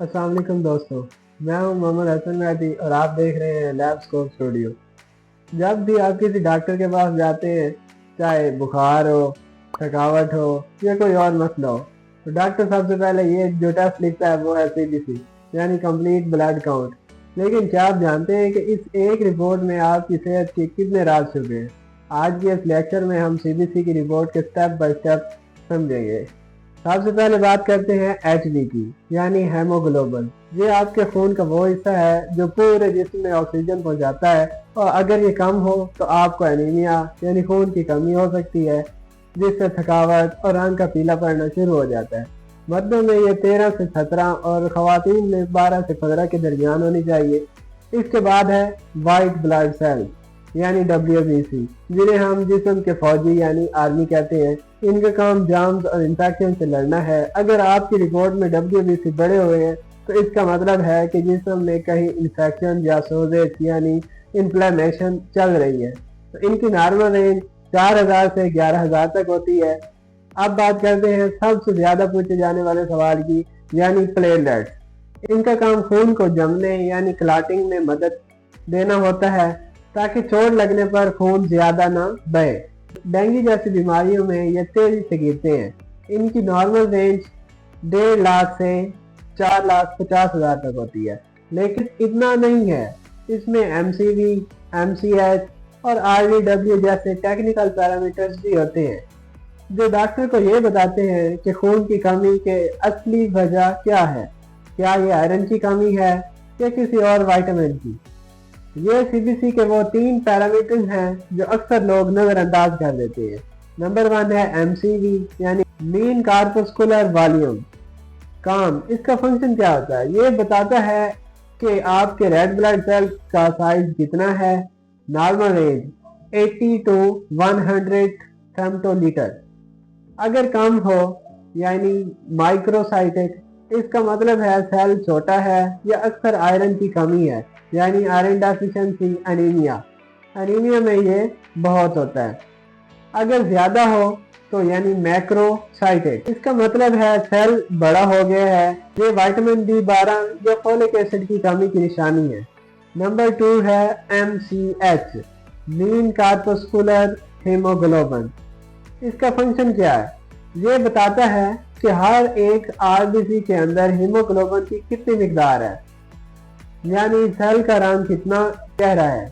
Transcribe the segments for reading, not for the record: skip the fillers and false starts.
السلام علیکم دوستوں، میں ہوں محمد حسن مہدی اور آپ دیکھ رہے ہیں لیب اسکوپ اسٹوڈیو۔ جب بھی آپ کسی ڈاکٹر کے پاس جاتے ہیں، چاہے بخار ہو، تھکاوٹ ہو یا کوئی اور مسئلہ ہو، تو ڈاکٹر سب سے پہلے یہ جو ٹیسٹ لکھتا ہے وہ ہے CBC یعنی کمپلیٹ بلڈ کاؤنٹ۔ لیکن کیا آپ جانتے ہیں کہ اس ایک رپورٹ میں آپ کی صحت کے کتنے راز چھپے ہیں؟ آج کے اس لیکچر میں ہم CBC کی رپورٹ کے سٹیپ بائی سٹیپ سمجھیں گے۔ سب سے پہلے بات کرتے ہیں HB کی یعنی ہیموگلوبن۔ یہ آپ کے خون کا وہ حصہ ہے جو پورے جسم میں آکسیجن پہنچاتا ہے، اور اگر یہ کم ہو تو آپ کو انیمیا یعنی خون کی کمی ہو سکتی ہے، جس سے تھکاوٹ اور رنگ کا پیلا پڑنا شروع ہو جاتا ہے۔ مردوں میں یہ 13 سے 17 اور خواتین میں 12 سے 15 کے درمیان ہونی چاہیے۔ اس کے بعد ہے وائٹ بلڈ سیل یعنی WBC، جنہیں ہم جسم کے فوجی یعنی آرمی کہتے ہیں۔ ان کا کام جرمز اور انفیکشن سے لڑنا ہے۔ اگر آپ کی رپورٹ میں WBC بڑھے ہوئے ہیں تو اس کا مطلب ہے کہ جسم میں کہیں انفیکشن یا سوزش یعنی انفلیمیشن چل رہی ہے۔ تو ان کی نارمل رینج 4000 سے 11000 تک ہوتی ہے۔ اب بات کرتے ہیں سب سے زیادہ پوچھے جانے والے سوال کی یعنی پلیٹلیٹس۔ ان کا کام خون کو جمنے یعنی کلاٹنگ میں مدد دینا ہوتا ہے تاکہ چوٹ لگنے پر خون زیادہ نہ بہے۔ ڈینگی جیسی بیماریوں میں یہ تیزی سے گرتے ہیں۔ ان کی نارمل رینج 1.5 لاکھ سے 4,50,000 تک ہوتی ہے، لیکن اتنا نہیں ہے۔ اس میں MCV، MCH اور RDW جیسے ٹیکنیکل پیرامیٹرز بھی ہوتے ہیں جو ڈاکٹر کو یہ بتاتے ہیں کہ خون کی کمی کے اصلی وجہ کیا ہے۔ کیا یہ آئرن کی کمی ہے یا کسی اور وائٹامن کی؟ یہ CBC کے وہ 3 پیرامیٹرز ہیں جو اکثر لوگ نظر انداز کر دیتے ہیں۔ نمبر 1 ہے MCV یعنی مین کارپسکولر والیوم۔ کام اس کا فنکشن کیا ہوتا ہے؟ یہ بتاتا ہے کہ آپ کے ریڈ بلڈ سیل کا سائز کتنا ہے۔ Normal range 80 to 100 فیمٹولیٹر۔ اگر کم ہو یعنی مائکروسائٹک، اس کا مطلب ہے سیل چھوٹا ہے یا اکثر آئرن کی کمی ہے یعنی آئرن ڈیفیشنسی انیمیا۔ انیمیا میں یہ بہت ہوتا ہے۔ اگر زیادہ ہو تو یعنی میکروسائٹک، اس کا مطلب ہے سیل بڑا ہو گیا ہے۔ یہ وائٹامن B12 یا فولک ایسڈ کی کمی کی نشانی ہے۔ نمبر 2 ہے MCH مین کارپسکولر ہیموگلوبن۔ اس کا فنکشن کیا ہے؟ یہ بتاتا ہے کہ ہر ایک RBC کے اندر ہیموگلوبن کی کتنی مقدار ہے، یعنی سیل کا رنگ کتنا گہرا ہے۔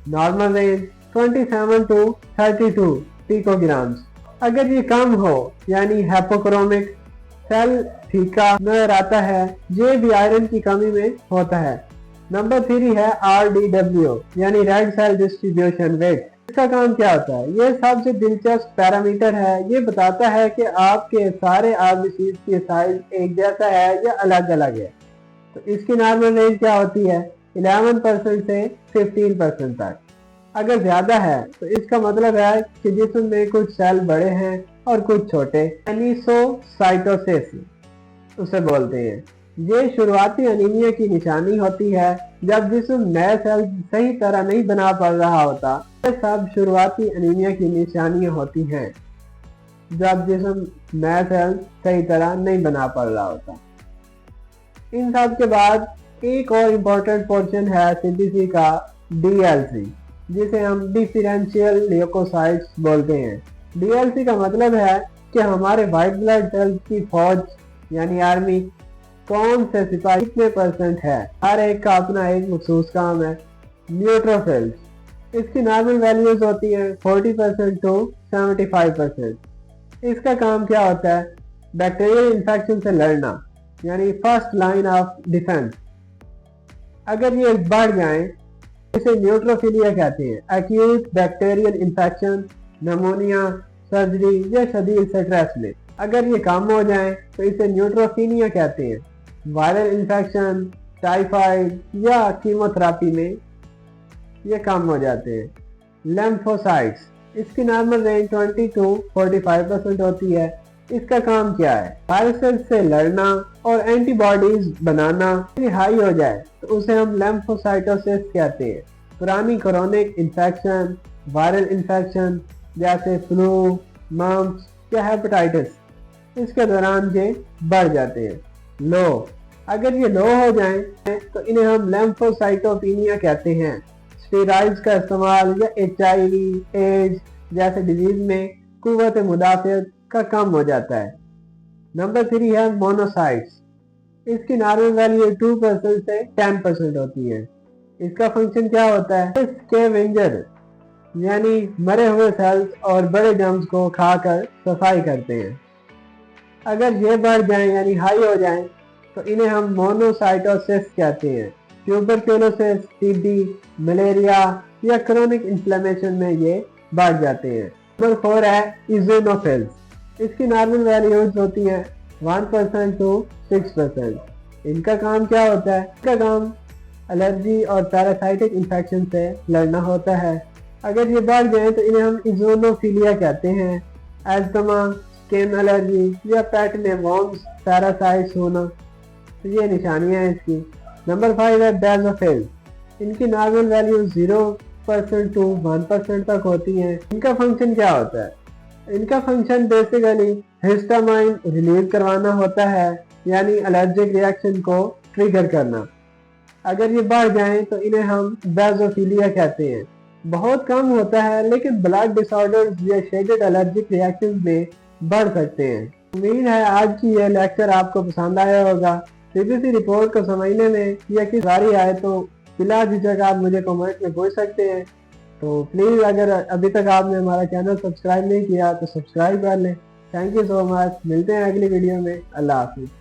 Normal range 27 to 32 پیکوگرامز۔ اگر یہ کم ہو یعنی ہیپوکرومک، سیل پھیکا نظر آتا ہے، یہ بھی آئرن کی کمی میں ہوتا ہے۔ نمبر 3 ہے RDW یعنی ریڈ سیل ڈسٹریبیوشن ریٹ۔ اس کا کام کیا ہوتا ہے؟ یہ سب سے دلچسپ پیرامیٹر ہے۔ یہ بتاتا ہے کہ آپ کے سارے RBCs کی سائز ایک جیسا ہے یا الگ الگ ہے۔ تو اس کی نارمل رینج کیا ہوتی ہے؟ 11% سے 15% تک۔ اگر زیادہ ہے تو اس کا مطلب ہے کہ جسم میں کچھ سیل بڑے ہیں اور کچھ چھوٹے، اینیسوسائٹوسس اسے بولتے ہیں۔ یہ شروعاتی انیمیا کی نشانی ہوتی ہے جب جسم نئے سیل صحیح طرح نہیں بنا پا رہا ہوتا۔ یہ سب شروعاتی انیمیا کی نشانیاں ہوتی ہیں جب جسم نئے سیل صحیح طرح نہیں بنا پا رہا ہوتا۔ ان سب کے بعد ایک اور امپورٹنٹ پورشن ہے CBC کا DLC، جسے ہم ڈیفرینشیل لیوکوسائٹس بولتے ہیں۔ DLC کا مطلب ہے کہ ہمارے وائٹ بلڈ سیل کی فوج یعنی آرمی کون سے سپاہی کتنے % ہے۔ ہر ایک کا اپنا ایک مخصوص کام ہے۔ نیوٹروفلز، اس کی نارمل ویلیوز ہوتی ہیں 40% to 75%۔ اس کا کام کیا ہوتا ہے؟ بیکٹیریل انفیکشن سے لڑنا یعنی فرسٹ لائن آف ڈیفنس۔ اگر یہ بڑھ جائیں اسے نیوٹروفیلیا کہتے ہیں۔ Acute bacterial infection, pneumonia, surgery یا شدید سٹریس میں۔ اگر یہ کم ہو جائیں تو اسے نیوٹروفینیا کہتے ہیں۔ وائرل انفیکشن، ٹائیفائڈ یا کیموتھراپی میں یہ کم ہو جاتے ہیں۔ لیمفوسائٹس، اس کی نارمل رینج 20 to 45% ہوتی ہے۔ اس کا کام کیا ہے؟ وائرسز سے لڑنا اور اینٹی باڈیز بنانا۔ ہائی ہو جائے تو اسے ہم لیمفوسائٹوسس کہتے ہیں۔ پرانی کرونک انفیکشن، وائرل انفیکشن جیسے فلو، ممپس یا ہیپاٹائٹس، اس کے دوران یہ بڑھ جاتے ہیں۔ لو، اگر یہ لو ہو جائیں تو انہیں ہم لیمفوسائٹوپینیا کہتے ہیں۔ اسٹیرائڈز کا استعمال یا HIV ایڈز جیسے ڈیزیز میں قوت مدافعت کا کم ہو جاتا ہے۔ نمبر 3 ہے مونوسائٹس۔ اس کی نارمل ویلیو 2% سے 10% ہوتی ہے۔ اس کا فنکشن کیا ہوتا ہے؟ اسکیونجر یعنی مرے ہوئے سیلز اور بڑے جرمز کو کھا کر صفائی کرتے ہیں۔ اگر یہ بڑھ جائیں یعنی ہائی ہو جائیں تو انہیں ہم مونوسائٹوسس کہتے ہیں۔ ٹیوبرکلوسس، TB، ملیریا یا کرونک انفلیمیشن میں یہ بڑھ جاتے ہیں۔ نمبر 4 ہے ایزونوفلز۔ اس کی نارمل ویلیوز ہوتی ہیں 1% to 6%۔ ان کا کام کیا ہوتا ہے؟ ان کا کام الرجی اور پیراسائٹک انفیکشن سے لڑنا ہوتا ہے۔ اگر یہ بڑھ جائیں تو انہیں ہم ایزونوفیلیا کہتے ہیں۔ ایزتما، اسکن الرجی یا پیٹ میں وارمز، پیراسائٹس ہونا، تو یہ نشانیاں ہیں اس کی۔ نمبر 5 ہے بیزوفلز۔ ان کی نارمل ویلیو 0% to 1% تک ہوتی ہیں۔ ان کا فنکشن کیا ہوتا ہے؟ ان کا فنکشن بیسیکلی ہسٹامائن ریلیز کروانا ہوتا ہے، یعنی الرجک ریئیکشن کو ٹریگر کرنا۔ اگر یہ بڑھ جائیں تو انہیں ہم بیزوفیلیا کہتے ہیں۔ بہت کم ہوتا ہے لیکن بلڈ ڈس آرڈرز یا شیڈڈ الرجک ریئیکشنز میں بڑھ سکتے ہیں۔ امید ہے آج کی یہ لیکچر آپ کو پسند آیا ہوگا۔ CBC رپورٹ کو سمجھنے میں یا کسی باری آئے تو بلا جھجک آپ مجھے کمنٹ میں پوچھ سکتے ہیں۔ تو پلیز اگر ابھی تک آپ نے ہمارا چینل سبسکرائب نہیں کیا تو سبسکرائب کر لیں۔ تھینک یو سو مچ، ملتے ہیں اگلی ویڈیو میں۔ اللہ حافظ۔